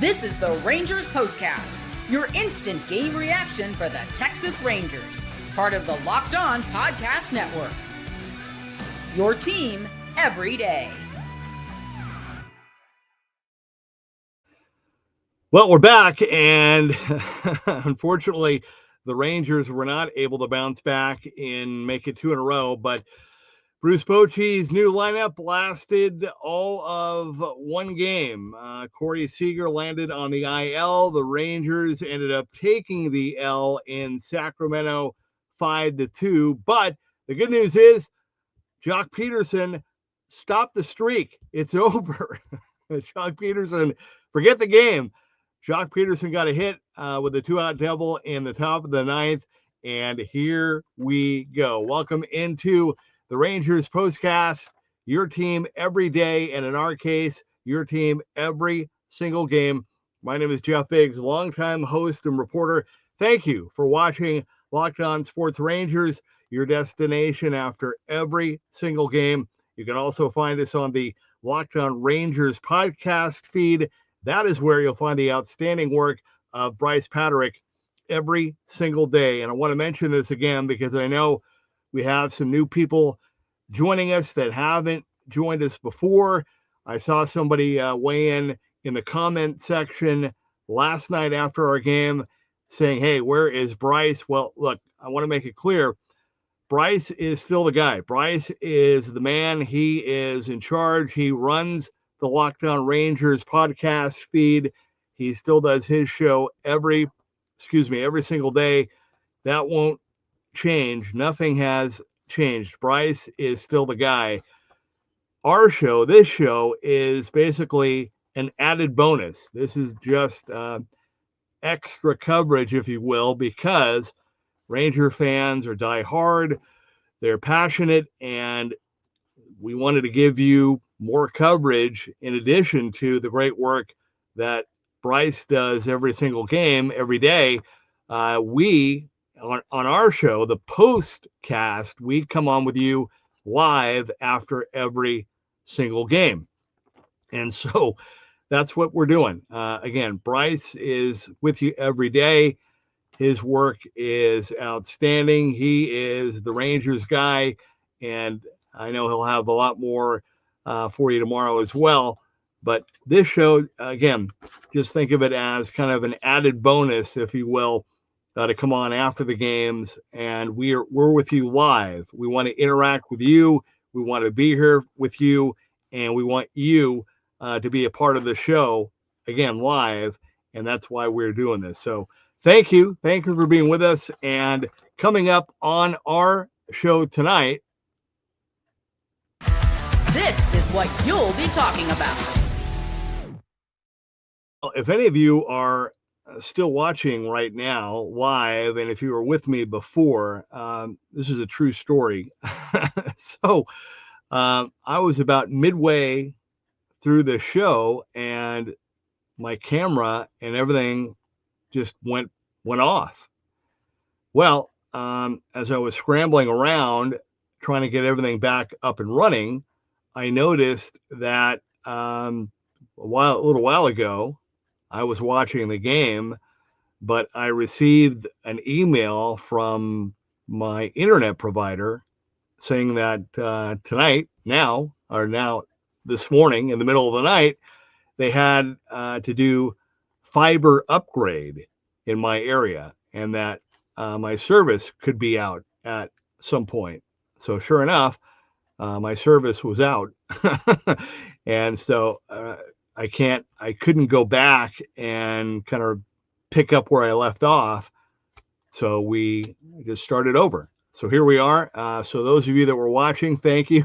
This is the Rangers Postcast, your instant game reaction for the Texas Rangers, part of the Locked On Podcast Network. Your team every day. Well, we're back, and unfortunately, the Rangers were not able to bounce back and make it two in a row, but Bruce Bochy's new lineup lasted all of one game. Corey Seager landed on the IL. The Rangers ended up taking the L in Sacramento 5-2, but the good news is Jock Peterson stopped the streak. It's over. Jock Peterson, forget the game. Jock Peterson got a hit with a two-out double in the top of the ninth, and here we go. Welcome into the Rangers Postcast, your team every day, and in our case, your team every single game. My name is Jeff Biggs, longtime host and reporter. Thank you for watching Locked On Sports Rangers, your destination after every single game. You can also find us on the Locked On Rangers podcast feed. That is where you'll find the outstanding work of Bryce Patrick every single day. And I want to mention this again because I know we have some new people joining us that haven't joined us before. I saw somebody weigh in the comment section last night after our game saying, hey, where is Bryce? Well, look, I want to make it clear. Bryce is still the guy. Bryce is the man. He is in charge. He runs the Locked On Rangers podcast feed. He still does his show every single day. That won't change. Nothing has changed. Bryce is still the guy. Our show, this show, is basically an added bonus. This is just extra coverage, if you will, because Ranger fans are diehard, they're passionate, and we wanted to give you more coverage in addition to the great work that Bryce does every single game, every day. We, on our show, the POSTCAST, we come on with you live after every single game. And so that's what we're doing. Again, Bryce is with you every day. His work is outstanding. He is the Rangers guy, and I know he'll have a lot more for you tomorrow as well. But this show, again, just think of it as kind of an added bonus, if you will, to come on after the games. And we're with you live. We want to interact with you. We want to be here with you. And we want you to be a part of the show, again, live. And that's why we're doing this. So thank you. Thank you for being with us. And coming up on our show tonight, This is what you'll be talking about. if any of you are still watching right now live, and if you were with me before, this is a true story. So I was about midway through the show, and my camera and everything just went off. Well, as I was scrambling around trying to get everything back up and running, I noticed that a little while ago, I was watching the game, but I received an email from my internet provider saying that now this morning in the middle of the night, they had to do fiber upgrade in my area, and that my service could be out at some point. So sure enough, my service was out. And so I couldn't go back and kind of pick up where I left off. So we just started over. So here we are. So those of you that were watching, thank you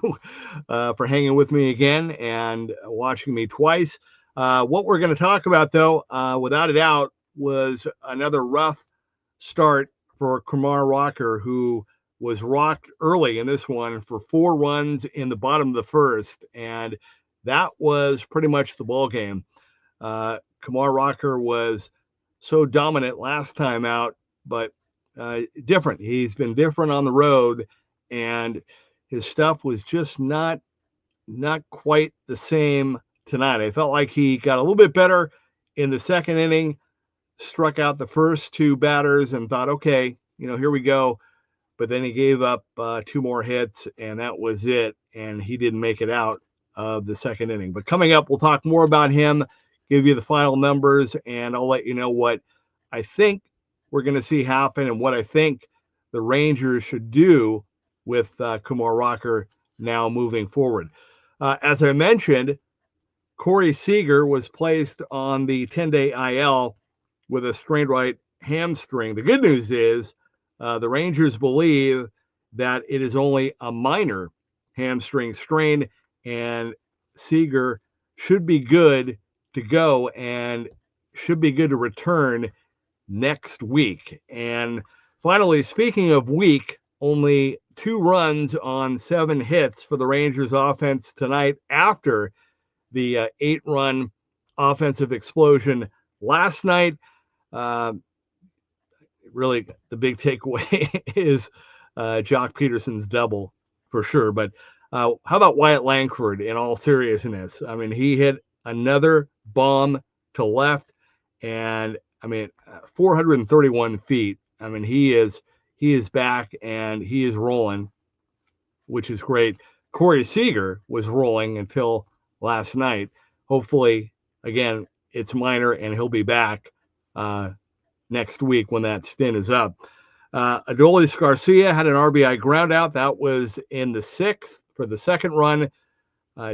for hanging with me again and watching me twice. What we're going to talk about, though, without a doubt, was another rough start for Kumar Rocker, who was rocked early in this one for 4 runs in the bottom of the first, and that was pretty much the ball game. Kamar Rocker was so dominant last time out, but different. He's been different on the road, and his stuff was just not quite the same tonight. I felt like he got a little bit better in the second inning, struck out the first two batters and thought, okay, here we go. But then he gave up 2 more hits, and that was it. And he didn't make it out of the second inning. But coming up, we'll talk more about him, give you the final numbers, and I'll let you know what I think we're going to see happen and what I think the Rangers should do with Kumar Rocker now moving forward. As I mentioned, Corey Seager was placed on the 10-day IL with a strained right hamstring. The good news is the Rangers believe that it is only a minor hamstring strain, and Seager should be good to go and should be good to return next week. And finally, speaking of weak, only 2 runs on 7 hits for the Rangers offense tonight after the 8-run offensive explosion last night. Really, the big takeaway is Jock Peterson's double for sure. But how about Wyatt Langford in all seriousness? I mean, he hit another bomb to left, and 431 feet. I mean, he is back and he is rolling, which is great. Corey Seager was rolling until last night. Hopefully, again, it's minor and he'll be back next week when that stint is up. Adolis Garcia had an RBI ground out. That was in the 6th for the second run.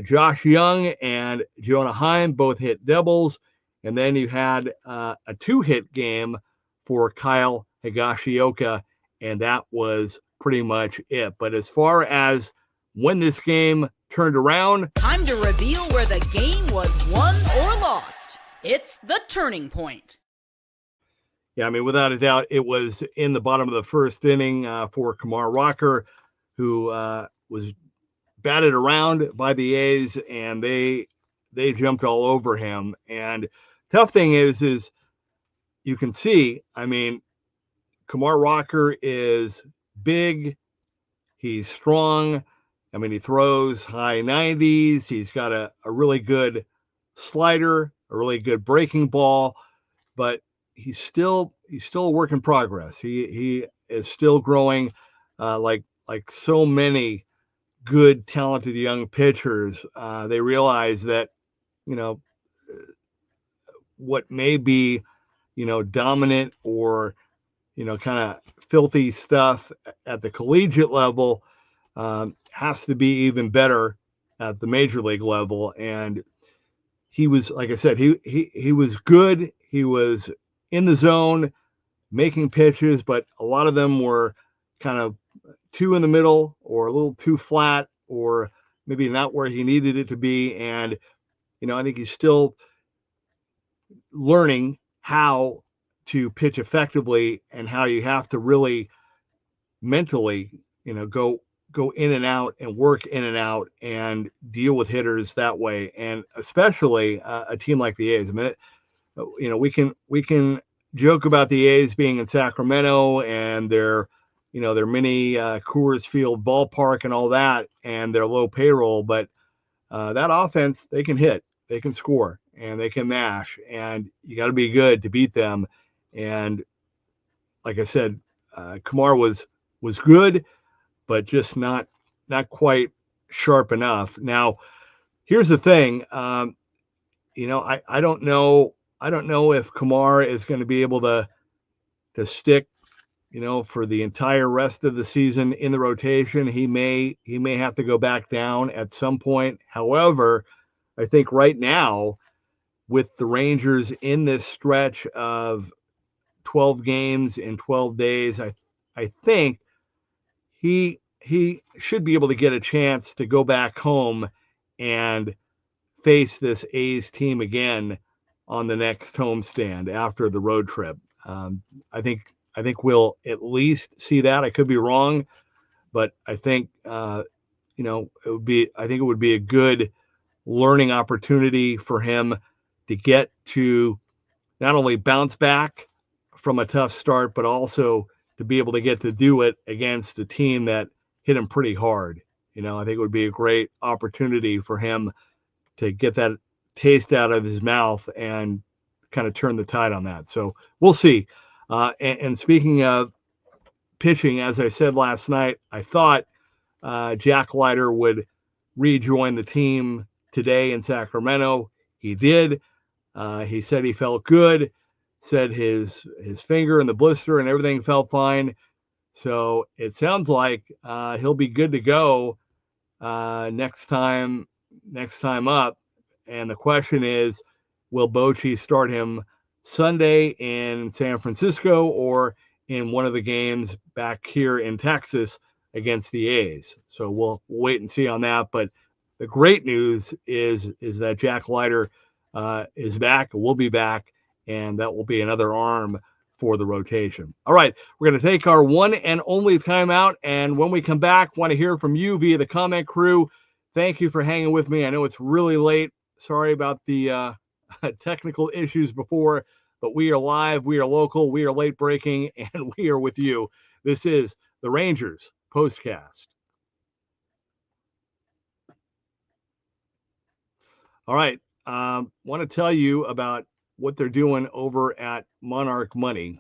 Josh Young and Jonah Heim both hit doubles. And then you had a 2-hit game for Kyle Higashioka, and that was pretty much it. But as far as when this game turned around, time to reveal where the game was won or lost. It's the turning point. Yeah, without a doubt, it was in the bottom of the first inning for Kamar Rocker, who was batted around by the A's, and they jumped all over him. And tough thing is you can see, Kamar Rocker is big. He's strong. He throws high 90s. He's got a really good slider, a really good breaking ball, but he's still a work in progress. He is still growing, like so many good, talented young pitchers. They realize that, what may be, dominant or, kind of filthy stuff at the collegiate level has to be even better at the major league level. And he was, like I said, he was good. He was in the zone, making pitches, but a lot of them were kind of too in the middle or a little too flat or maybe not where he needed it to be. And, I think he's still learning how to pitch effectively and how you have to really mentally, go in and out and work in and out and deal with hitters that way. And especially a team like the A's. We can joke about the A's being in Sacramento and their mini Coors Field ballpark and all that, and their low payroll, but that offense, they can hit, they can score, and they can mash, and you got to be good to beat them. And like I said, Kamar was good, but just not quite sharp enough. Now, here's the thing. I don't know if Kamar is going to be able to stick, for the entire rest of the season in the rotation. He may have to go back down at some point. However, I think right now, with the Rangers in this stretch of 12 games in 12 days, I think he should be able to get a chance to go back home and face this A's team again on the next homestand after the road trip. I think we'll at least see that. I could be wrong, but I think it would be a good learning opportunity for him to get to not only bounce back from a tough start, but also to be able to get to do it against a team that hit him pretty hard. I think it would be a great opportunity for him to get that taste out of his mouth and kind of turn the tide on that. So we'll see. And speaking of pitching, as I said last night, I thought Jack Leiter would rejoin the team today in Sacramento. He did. He said he felt good, said his finger and the blister and everything felt fine. So it sounds like he'll be good to go next time up. And the question is, will Bochy start him Sunday in San Francisco or in one of the games back here in Texas against the A's? So we'll wait and see on that. But the great news is that Jack Leiter is back, will be back, and that will be another arm for the rotation. All right, we're going to take our one and only timeout, and when we come back, want to hear from you via the comment crew. Thank you for hanging with me. I know it's really late. Sorry about the technical issues before, but we are live, we are local, we are late breaking, and we are with you. This is the Rangers Postcast. All right, want to tell you about what they're doing over at Monarch Money.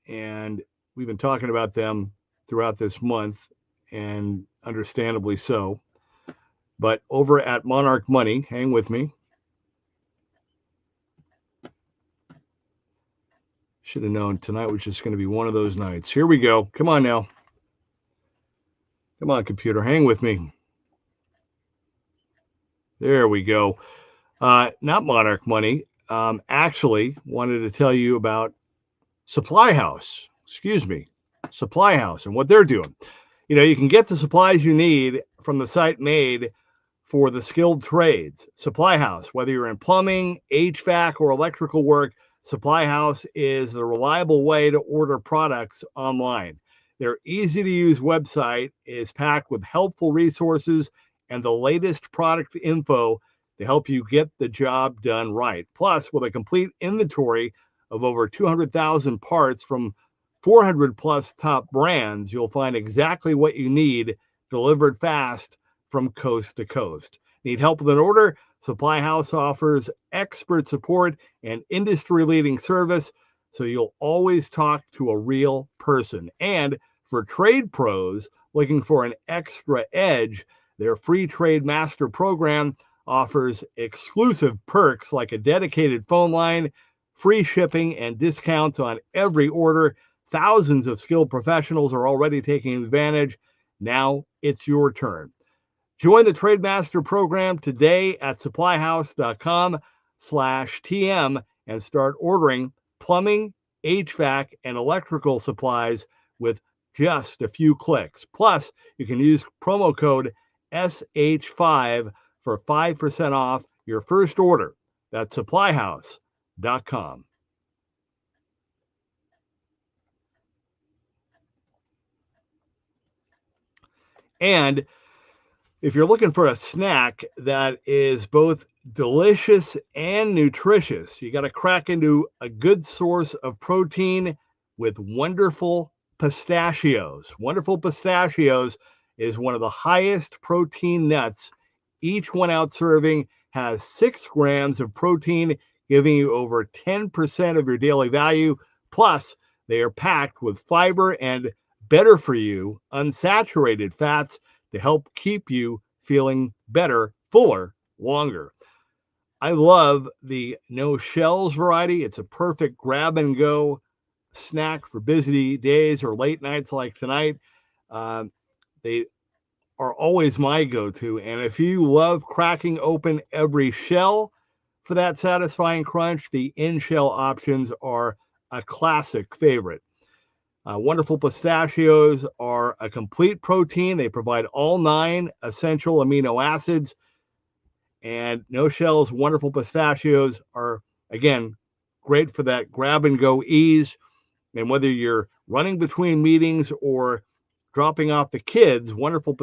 And we've been talking about them throughout this month, and understandably so. But over at Monarch Money, hang with me. Should have known tonight was just going to be one of those nights. Here we go. Come on now. Come on, computer. Hang with me. There we go. Not Monarch Money. Actually, wanted to tell you about Supply House. Supply House and what they're doing. You know, you can get the supplies you need from the site made for the skilled trades. Supply House, whether you're in plumbing, HVAC, or electrical work, Supply House is the reliable way to order products online. Their easy-to-use website is packed with helpful resources and the latest product info to help you get the job done right. Plus, with a complete inventory of over 200,000 parts from 400 plus top brands, you'll find exactly what you need delivered fast from coast to coast. Need help with an order? Supply House offers expert support and industry-leading service, so you'll always talk to a real person. And for trade pros looking for an extra edge, their free Trade Master program offers exclusive perks like a dedicated phone line, free shipping, and discounts on every order. Thousands of skilled professionals are already taking advantage. Now it's your turn. Join the Trade Master program today at supplyhouse.com/TM and start ordering plumbing, HVAC, and electrical supplies with just a few clicks. Plus, you can use promo code SH5 for 5% off your first order. That's supplyhouse.com. And if you're looking for a snack that is both delicious and nutritious, you got to crack into a good source of protein with Wonderful Pistachios. Wonderful Pistachios is one of the highest protein nuts. Each 1 ounce serving has 6 grams of protein, giving you over 10% of your daily value. Plus, they are packed with fiber and better for you unsaturated fats to help keep you feeling better, fuller, longer. I love the no shells variety. It's a perfect grab and go snack for busy days or late nights like tonight. They are always my go-to. And if you love cracking open every shell for that satisfying crunch, the in-shell options are a classic favorite. Wonderful Pistachios are a complete protein. They provide all 9 essential amino acids. And no shells, Wonderful Pistachios are, again, great for that grab and go ease. And whether you're running between meetings or dropping off the kids, Wonderful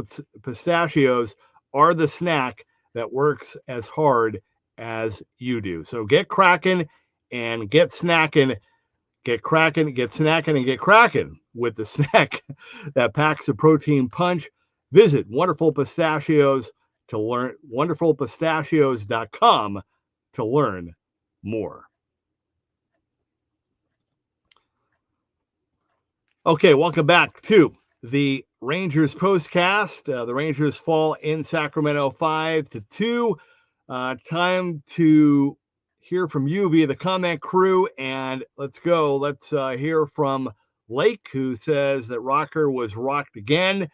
Pistachios are the snack that works as hard as you do. So get cracking and get snacking. Get cracking, get snacking, and get cracking with the snack that packs a protein punch. Visit Wonderful Pistachios to learn, wonderfulpistachios.com to learn more. Okay, welcome back to the Rangers postcast. The Rangers fall in Sacramento 5-2. Time to hear from you via the comment crew, and let's go. Let's hear from Lake, who says that Rocker was rocked again.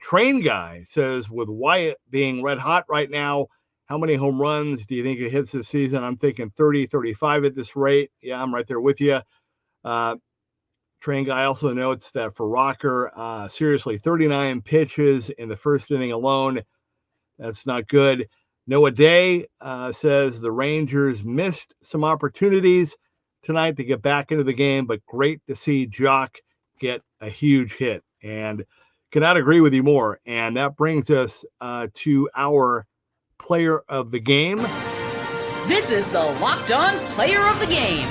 Train Guy says, with Wyatt being red hot right now, how many home runs do you think he hits this season? I'm thinking 30, 35 at this rate. Yeah, I'm right there with you. Train Guy also notes that for Rocker, seriously, 39 pitches in the first inning alone. That's not good. Noah Day says the Rangers missed some opportunities tonight to get back into the game, but great to see Jock get a huge hit. And cannot agree with you more. And that brings us to our player of the game. This is the Locked On Player of the Game.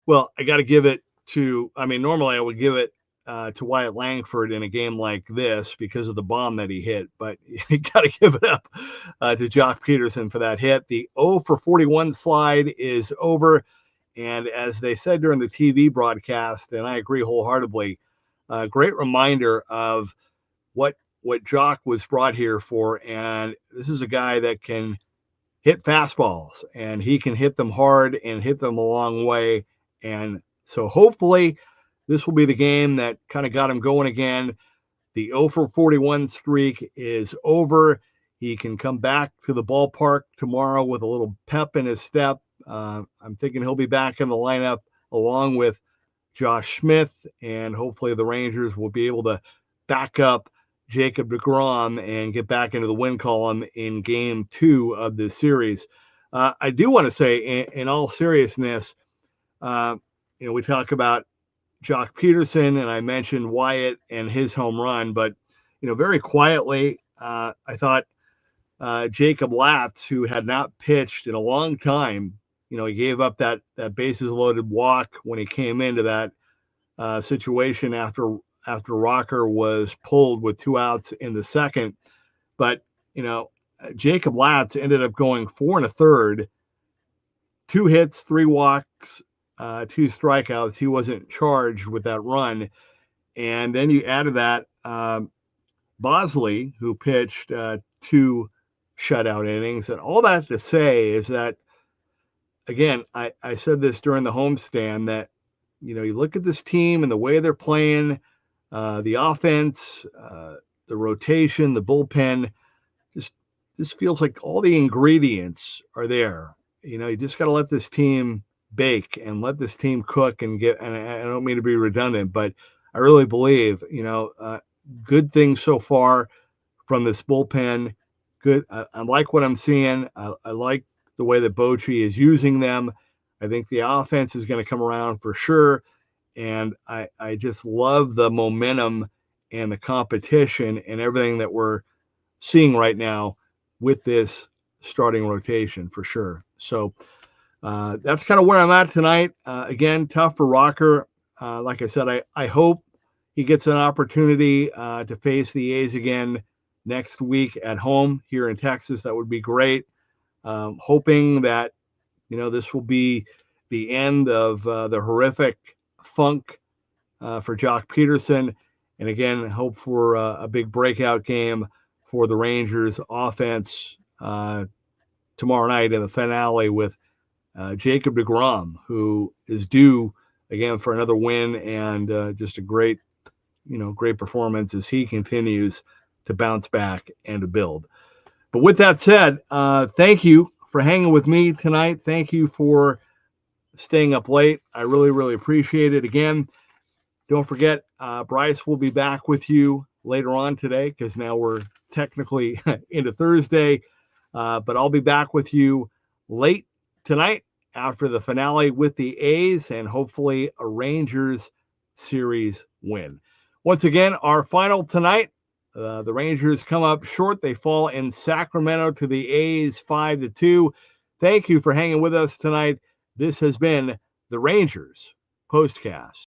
Well, I got to give it to, normally I would give it to Wyatt Langford in a game like this because of the bomb that he hit, but you got to give it up to Jock Peterson for that hit. The 0 for 41 slide is over. And as they said during the TV broadcast, and I agree wholeheartedly, a great reminder of what Jock was brought here for. And this is a guy that can hit fastballs, and he can hit them hard and hit them a long way. And so hopefully this will be the game that kind of got him going again. The 0 for 41 streak is over. He can come back to the ballpark tomorrow with a little pep in his step. I'm thinking he'll be back in the lineup along with Josh Smith, and hopefully the Rangers will be able to back up Jacob deGrom and get back into the win column in game 2 of this series. I do want to say, in all seriousness, we talk about Jock Peterson, and I mentioned Wyatt and his home run, but very quietly, I thought Jacob Latz, who had not pitched in a long time, he gave up that bases loaded walk when he came into that situation after Rocker was pulled with 2 outs in the second. But Jacob Latz ended up going 4 1/3, 2 hits, 3 walks, 2 strikeouts. He wasn't charged with that run. And then you added that Bosley, who pitched 2 shutout innings. And all that to say is that, again, I said this during the homestand, that, you look at this team and the way they're playing, the offense, the rotation, the bullpen, this feels like all the ingredients are there. You just got to let this team bake and let this team cook and I don't mean to be redundant, but I really believe, good things so far from this bullpen. Good. I like what I'm seeing. I like the way that Bochy is using them. I think the offense is going to come around for sure. And I just love the momentum and the competition and everything that we're seeing right now with this starting rotation for sure. So that's kind of where I'm at tonight. Again, tough for Rocker. Like I said, I hope he gets an opportunity to face the A's again next week at home here in Texas. That would be great. Hoping that, this will be the end of the horrific funk for Jock Peterson. And again, hope for a big breakout game for the Rangers offense tomorrow night in the finale with Jacob deGrom, who is due again for another win and just a great performance as he continues to bounce back and to build. But with that said, thank you for hanging with me tonight. Thank you for staying up late. I really, really appreciate it. Again, don't forget, Bryce will be back with you later on today because now we're technically into Thursday. But I'll be back with you late tonight after the finale with the A's and hopefully a Rangers series win. Once again, our final tonight, the Rangers come up short. They fall in Sacramento to the A's 5-2. Thank you for hanging with us tonight. This has been the Rangers postcast.